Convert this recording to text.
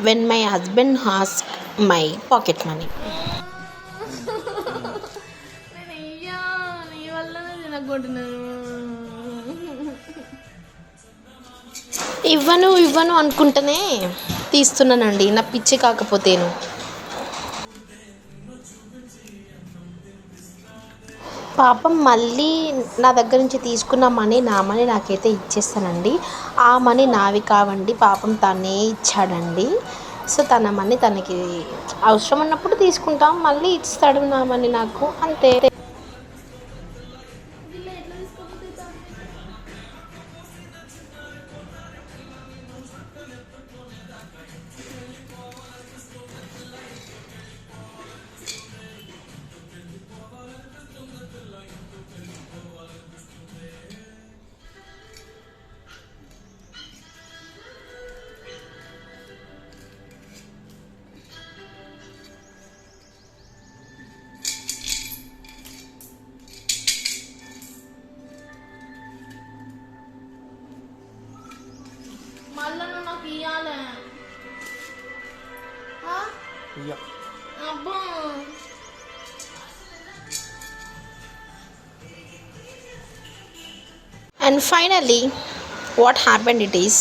when my husband asked my pocket money. నేను అయ్యా నీ వల్లనే తినకుంటున్నాను. ఇవ్వను అనుకుంటేనే తీస్తున్నానండి, నా పిచ్చి కాకపోతేను. పాపం మళ్ళీ నా దగ్గర నుంచి తీసుకున్న మనీ, నా మనీ నాకైతే ఇచ్చేస్తానండి. ఆ మనీ నావి కావండి, పాపం తనే ఇచ్చాడండి. సో తన మనీ తనకి అవసరం ఉన్నప్పుడు తీసుకుంటాం, మళ్ళీ ఇస్తాడు నా మనీ నాకు, అంతే. ఇలా ఎట్లా తీసుకోకపోతే మళ్ళా నువ్వు నాకు ఇయ్యాలే. అబ్బా And finally, what happened it is,